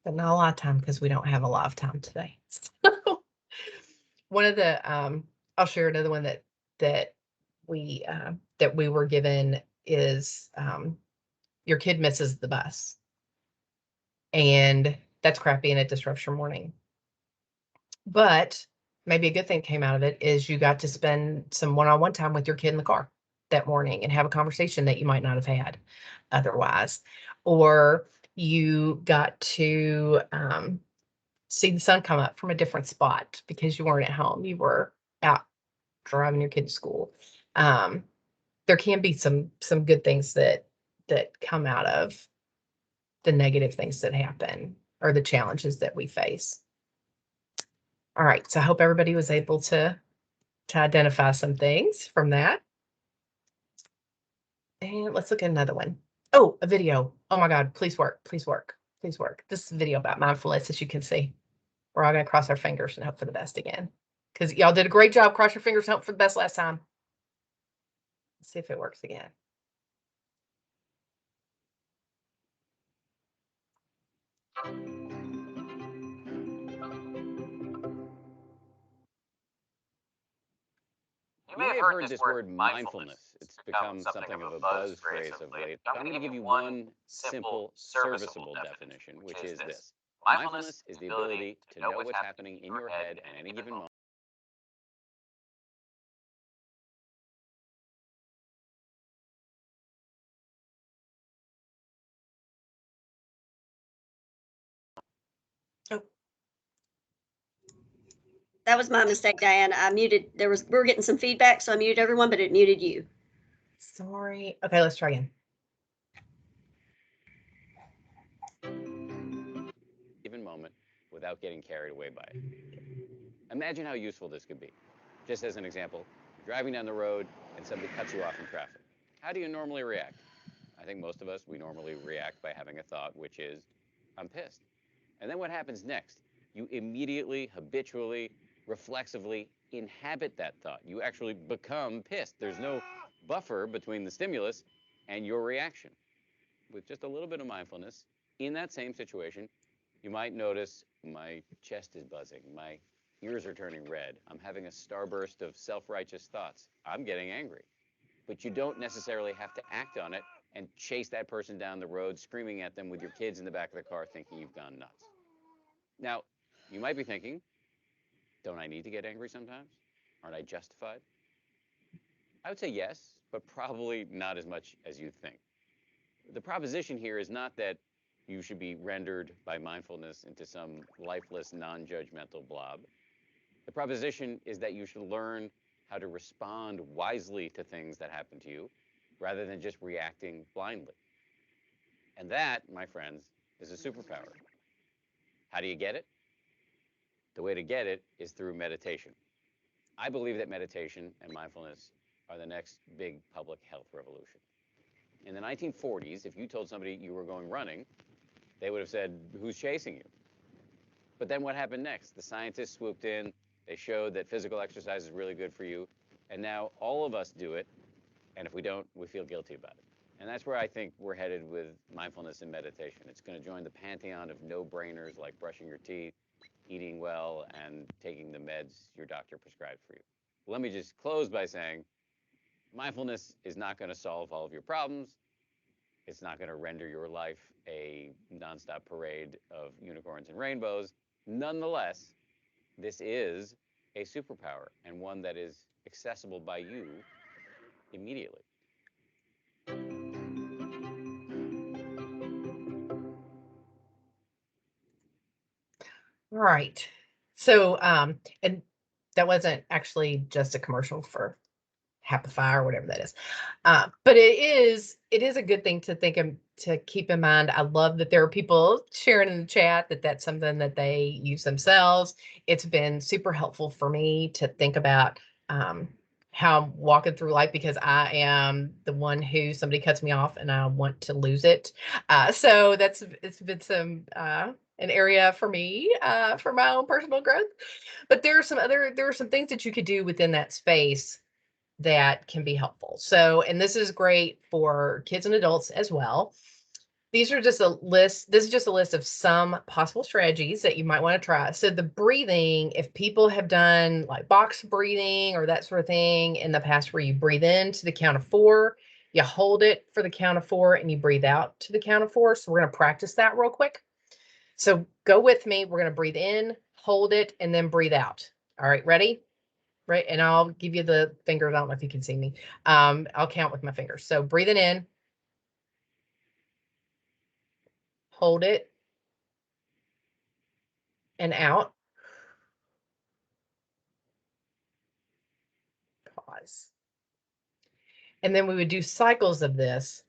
But not a lot of time because we don't have a lot of time today. So one of the, I'll share another one that we were given is, your kid misses the bus, and that's crappy and it disrupts your morning. But maybe a good thing came out of it is you got to spend some one-on-one time with your kid in the car that morning and have a conversation that you might not have had otherwise, or you got to see the sun come up from a different spot because you weren't at home. You were out driving your kid to school. There can be some good things that come out of the negative things that happen or the challenges that we face. All right, so I hope everybody was able to identify some things from that. And let's look at another one. Oh, a video. Oh my God, please work, please work, please work. This is a video about mindfulness, as you can see. We're all gonna cross our fingers and hope for the best again, because y'all did a great job. Cross your fingers and hope for the best last time. Let's see if it works again. You may have heard this word mindfulness. It's become something of a buzz phrase of late. But I'm going to give you one simple, serviceable definition, which is this. Mindfulness is the ability to know what's happening in your head at any given moment. Oh, That was my mistake, Diane. I muted. We were getting some feedback, so I muted everyone, but it muted you. sorry. Okay, let's try again. Given moment without getting carried away by it. Imagine how useful this could be. Just as an example, you're driving down the road and somebody cuts you off in traffic. How do you normally react? I think most of us, we normally react by having a thought, which is, I'm pissed. And then what happens next? You immediately, habitually, reflexively inhabit that thought. You actually become pissed. There's no buffer between the stimulus and your reaction. With just a little bit of mindfulness, in that same situation, you might notice my chest is buzzing, my ears are turning red, I'm having a starburst of self-righteous thoughts, I'm getting angry. But you don't necessarily have to act on it and chase that person down the road, screaming at them with your kids in the back of the car thinking you've gone nuts. Now, you might be thinking, don't I need to get angry sometimes? Aren't I justified? I would say yes, but probably not as much as you think. The proposition here is not that you should be rendered by mindfulness into some lifeless, non-judgmental blob. The proposition is that you should learn how to respond wisely to things that happen to you, rather than just reacting blindly. And that, my friends, is a superpower. How do you get it? The way to get it is through meditation. I believe that meditation and mindfulness are the next big public health revolution. In the 1940s, if you told somebody you were going running, they would have said, who's chasing you? But then what happened next? The scientists swooped in, they showed that physical exercise is really good for you, and now all of us do it, and if we don't, we feel guilty about it. And that's where I think we're headed with mindfulness and meditation. It's going to join the pantheon of no-brainers like brushing your teeth, eating well, and taking the meds your doctor prescribed for you. Let me just close by saying, mindfulness is not going to solve all of your problems. It's not going to render your life a nonstop parade of unicorns and rainbows. Nonetheless, this is a superpower, and one that is accessible by you immediately. All right. So, and that wasn't actually just a commercial for Happify or whatever that is. But it is a good thing to think of, to keep in mind. I love that there are people sharing in the chat that that's something that they use themselves. It's been super helpful for me to think about how I'm walking through life, because I am the one who somebody cuts me off and I want to lose it. So it's been some an area for me for my own personal growth. But there are some things that you could do within that space that can be helpful. So, and this is great for kids and adults as well. These are just a list. This is just a list of some possible strategies that you might want to try. So the breathing, if people have done like box breathing or that sort of thing in the past, where you breathe in to the count of 4, you hold it for the count of 4, and you breathe out to the count of 4. So we're going to practice that real quick. So go with me. We're going to breathe in, hold it, and then breathe out. All right, ready? Right, and I'll give you the fingers. I don't know if you can see me. I'll count with my fingers. So breathing in, hold it, and out. Pause. And then we would do cycles of this,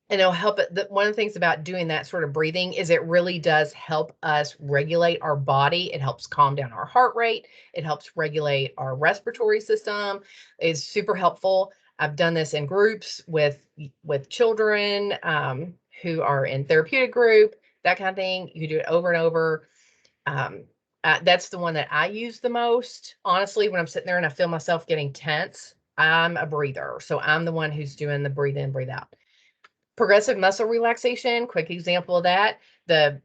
and it'll help it. One of the things about doing that sort of breathing is it really does help us regulate our body. It helps calm down our heart rate. It helps regulate our respiratory system. It's super helpful. I've done this in groups with children who are in therapeutic group, that kind of thing. You can do it over and over. That's the one that I use the most. Honestly, when I'm sitting there and I feel myself getting tense, I'm a breather. So I'm the one who's doing the breathe in, breathe out. Progressive muscle relaxation, quick example of that. The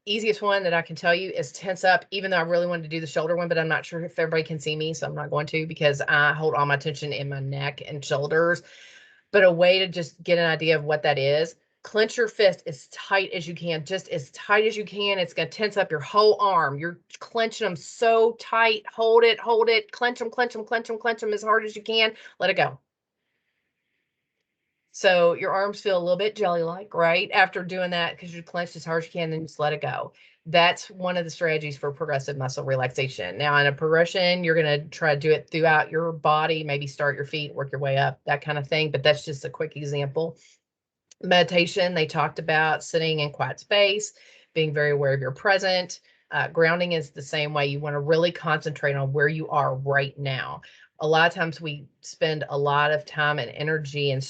easiest one that I can tell you is tense up, even though I really wanted to do the shoulder one, but I'm not sure if everybody can see me, so I'm not going to, because I hold all my tension in my neck and shoulders. But a way to just get an idea of what that is, Clench your fist as tight as you can, just as tight as you can. It's going to tense up your whole arm. You're clenching them so tight. Hold it, clench them, clench them, clench them, clench them as hard as you can. Let it go. So your arms feel a little bit jelly-like, right? After doing that, because you clenched as hard as you can, then just let it go. That's one of the strategies for progressive muscle relaxation. Now, in a progression, you're going to try to do it throughout your body, maybe start your feet, work your way up, that kind of thing. But that's just a quick example. Meditation, they talked about sitting in quiet space, being very aware of your present. Grounding is the same way. You want to really concentrate on where you are right now. A lot of times we spend a lot of time and energy and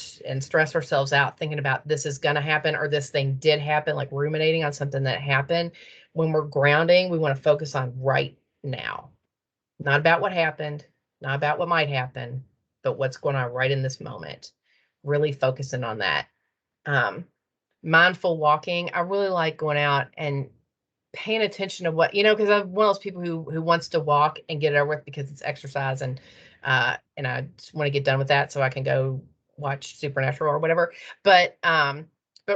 stress ourselves out thinking about this is going to happen or this thing did happen, like ruminating on something that happened. When we're grounding, we want to focus on right now, not about what happened, not about what might happen, but what's going on right in this moment. Really focusing on that. Mindful walking. I really like going out and paying attention to what, because I'm one of those people who wants to walk and get it over with because it's exercise and I just want to get done with that so I can go watch Supernatural or whatever. But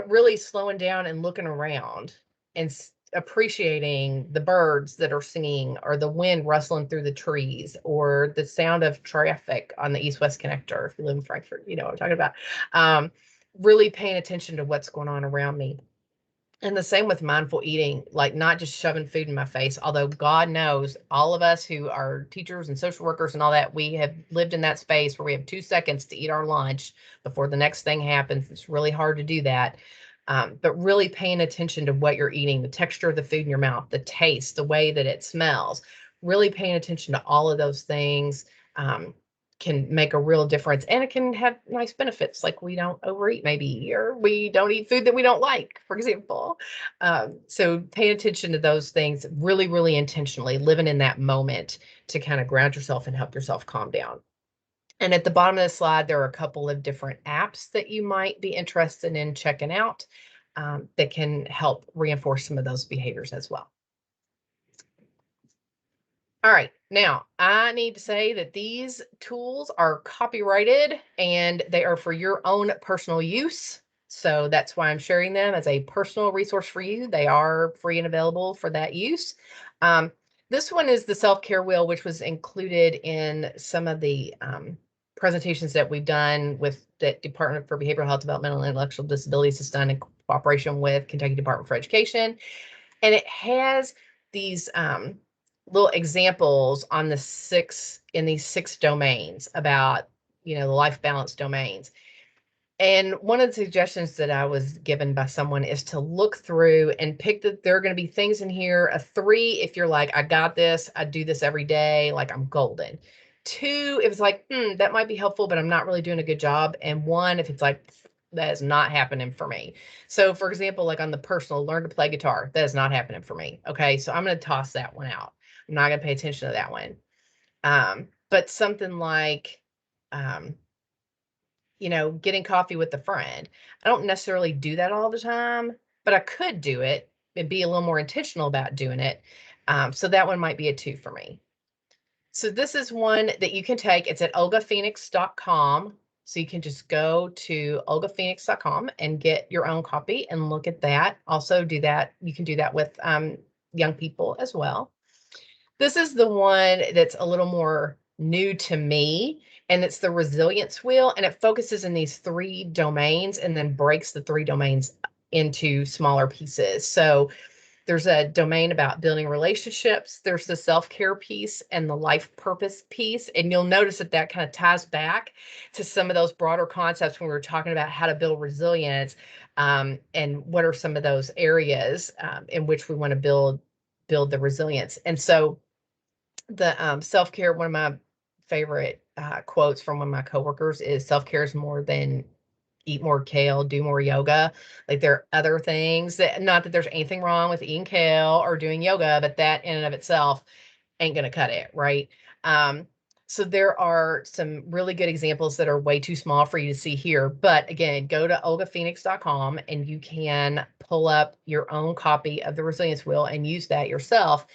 really slowing down and looking around and appreciating the birds that are singing or the wind rustling through the trees or the sound of traffic on the East-West Connector. If you live in Frankfurt, you know what I'm talking about. Really paying attention to what's going on around me. And the same with mindful eating, like not just shoving food in my face, although God knows all of us who are teachers and social workers and all that, we have lived in that space where we have 2 seconds to eat our lunch before the next thing happens. It's really hard to do that. But really paying attention to what you're eating, the texture of the food in your mouth, the taste, the way that it smells, really paying attention to all of those things. Can make a real difference, and it can have nice benefits, like we don't overeat maybe, or we don't eat food that we don't like, for example. So paying attention to those things really, really intentionally, living in that moment to kind of ground yourself and help yourself calm down. And at the bottom of the slide, there are a couple of different apps that you might be interested in checking out that can help reinforce some of those behaviors as well. All right, now I need to say that these tools are copyrighted and they are for your own personal use. So that's why I'm sharing them as a personal resource for you. They are free and available for that use. This one is the self-care wheel, which was included in some of the presentations that we've done with the Department for Behavioral Health, Developmental and Intellectual Disabilities. It's done in cooperation with Kentucky Department for Education. And it has these little examples on these 6 domains about, the life balance domains. And one of the suggestions that I was given by someone is to look through and pick that there are going to be things in here. A 3, if you're like, I got this, I do this every day, like I'm golden. 2, if it's like, that might be helpful, but I'm not really doing a good job. And 1, if it's like, that is not happening for me. So for example, like on the personal, learn to play guitar, that is not happening for me. Okay, so I'm going to toss that one out. I'm not going to pay attention to that one. But something like, getting coffee with a friend. I don't necessarily do that all the time, but I could do it and be a little more intentional about doing it. So that one might be a 2 for me. So this is one that you can take. It's at olgaphoenix.com. So you can just go to olgaphoenix.com and get your own copy and look at that. Also do that. You can do that with young people as well. This is the one that's a little more new to me, and it's the resilience wheel, and it focuses in these 3 domains and then breaks the 3 domains into smaller pieces. So there's a domain about building relationships. There's the self-care piece and the life purpose piece. And you'll notice that that kind of ties back to some of those broader concepts when we were talking about how to build resilience, and what are some of those areas in which we want to build the resilience. And so the self-care, one of my favorite quotes from one of my coworkers is, self-care is more than eat more kale, do more yoga. Like there are other things that, not that there's anything wrong with eating kale or doing yoga, but that in and of itself ain't going to cut it. Right. So there are some really good examples that are way too small for you to see here. But again, go to olgaphoenix.com and you can pull up your own copy of the resilience wheel and use that yourself.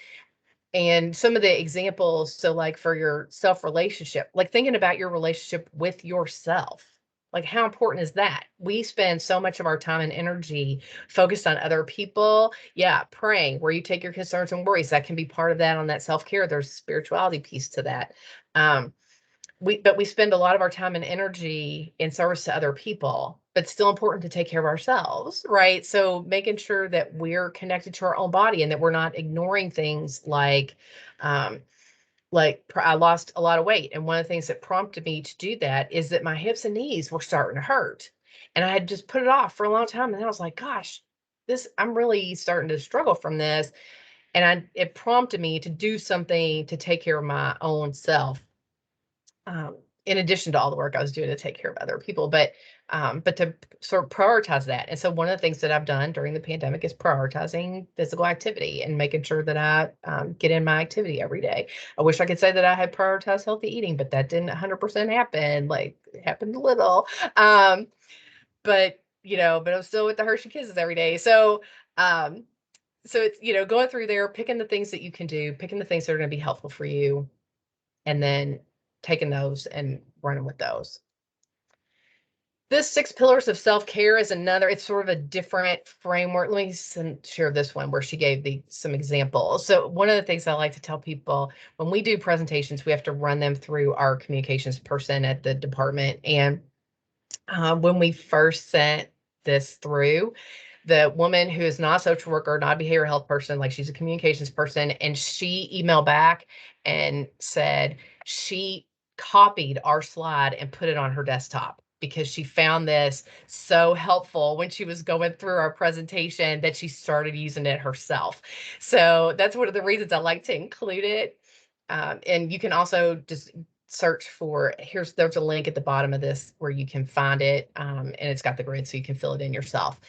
And some of the examples, so like for your self relationship, like thinking about your relationship with yourself. Like, how important is that? We spend so much of our time and energy focused on other people. Yeah, praying, where you take your concerns and worries. That can be part of that on that self-care. There's a spirituality piece to that. But we spend a lot of our time and energy in service to other people, but it's still important to take care of ourselves, right? So making sure that we're connected to our own body and that we're not ignoring things um, I lost a lot of weight. And one of the things that prompted me to do that is that my hips and knees were starting to hurt. And I had just put it off for a long time. And then I was like, gosh, I'm really starting to struggle from this. And it prompted me to do something to take care of my own self. In addition to all the work I was doing to take care of other people, but to sort of prioritize that. And so one of the things that I've done during the pandemic is prioritizing physical activity and making sure that I get in my activity every day. I wish I could say that I had prioritized healthy eating, but that didn't 100% happen. Like, it happened a little. But but I'm still with the Hershey Kisses every day. So it's, going through there, picking the things that you can do, picking the things that are going to be helpful for you, and then taking those and running with those. This 6 pillars of self-care is another, it's sort of a different framework. Let me share this one where she gave some examples. So one of the things I like to tell people, when we do presentations, we have to run them through our communications person at the department. And when we first sent this through, the woman who is not a social worker, not a behavioral health person, like, she's a communications person, and she emailed back and said she copied our slide and put it on her desktop because she found this so helpful when she was going through our presentation that she started using it herself. So that's one of the reasons I like to include it. And you can also just search for, there's a link at the bottom of this where you can find it, and it's got the grid so you can fill it in yourself.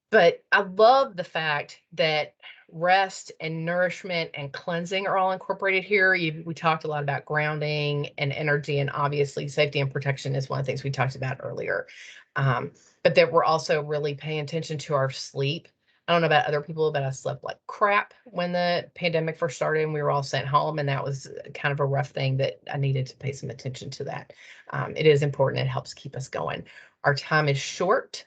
But I love the fact that rest and nourishment and cleansing are all incorporated here. We talked a lot about grounding and energy, and obviously safety and protection is one of the things we talked about earlier. But that we're also really paying attention to our sleep. I don't know about other people, but I slept like crap when the pandemic first started and we were all sent home. And that was kind of a rough thing that I needed to pay some attention to that. It is important. It helps keep us going. Our time is short.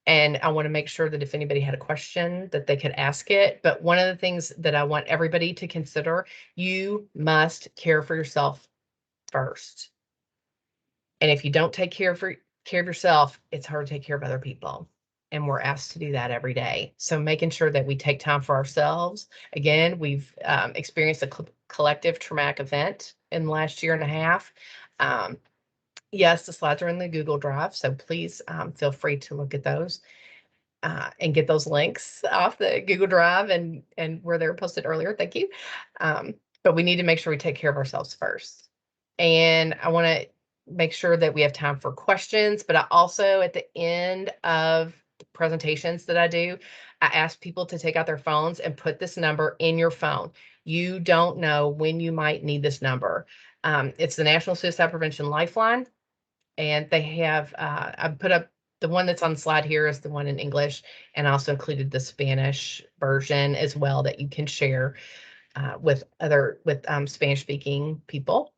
And I want to make sure that if anybody had a question that they could ask it. But one of the things that I want everybody to consider, you must care for yourself first. And if you don't take care of yourself, it's hard to take care of other people. And we're asked to do that every day. So making sure that we take time for ourselves. Again, we've experienced a collective traumatic event in the last year and a half. Yes, the slides are in the Google Drive, so please feel free to look at those and get those links off the Google Drive and where they were posted earlier. Thank you. But we need to make sure we take care of ourselves first. And I want to make sure that we have time for questions, but I also, at the end of the presentations that I do, I ask people to take out their phones and put this number in your phone. You don't know when you might need this number. It's the National Suicide Prevention Lifeline. And they have, I put up the one that's on the slide here is the one in English, and also included the Spanish version as well that you can share with Spanish speaking people.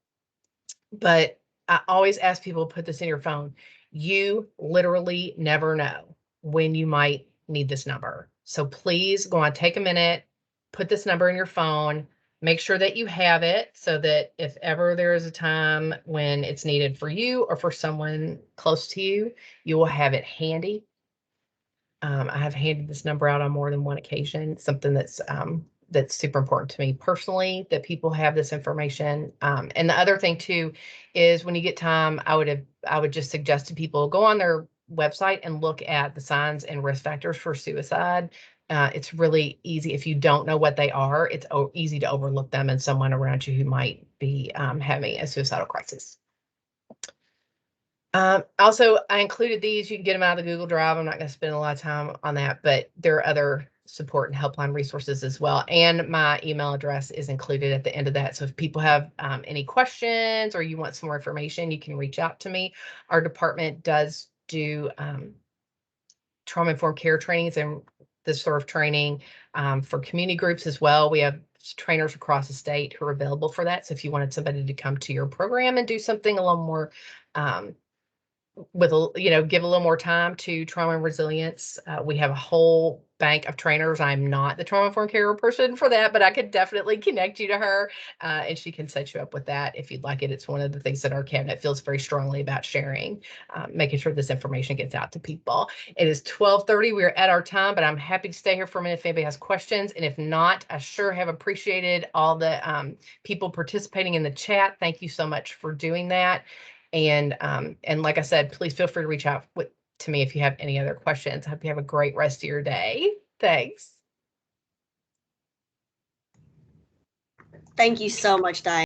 But I always ask people to put this in your phone. You literally never know when you might need this number. So please go on, take a minute, put this number in your phone. Make sure that you have it so that if ever there is a time when it's needed for you or for someone close to you, you will have it handy. I have handed this number out on more than one occasion, something that's super important to me personally, that people have this information. And the other thing too is when you get time, I would just suggest to people, go on their website and look at the signs and risk factors for suicide. It's really easy. If you don't know what they are, it's easy to overlook them and someone around you who might be having a suicidal crisis. Also, I included these. You can get them out of the Google Drive. I'm not going to spend a lot of time on that, but there are other support and helpline resources as well. And my email address is included at the end of that. So if people have any questions or you want some more information, you can reach out to me. Our department does do trauma-informed care trainings and this sort of training for community groups as well. We have trainers across the state who are available for that. So if you wanted somebody to come to your program and do something a little more with give a little more time to trauma and resilience. We have a whole bank of trainers. I'm not the trauma informed care person for that, but I could definitely connect you to her, and she can set you up with that if you'd like it. It's one of the things that our cabinet feels very strongly about sharing, making sure this information gets out to people. It is 12:30. We're at our time, but I'm happy to stay here for a minute if anybody has questions. And if not, I sure have appreciated all the people participating in the chat. Thank you so much for doing that. And like I said, please feel free to reach out to me if you have any other questions. I hope you have a great rest of your day. Thanks. Thank you so much, Diane.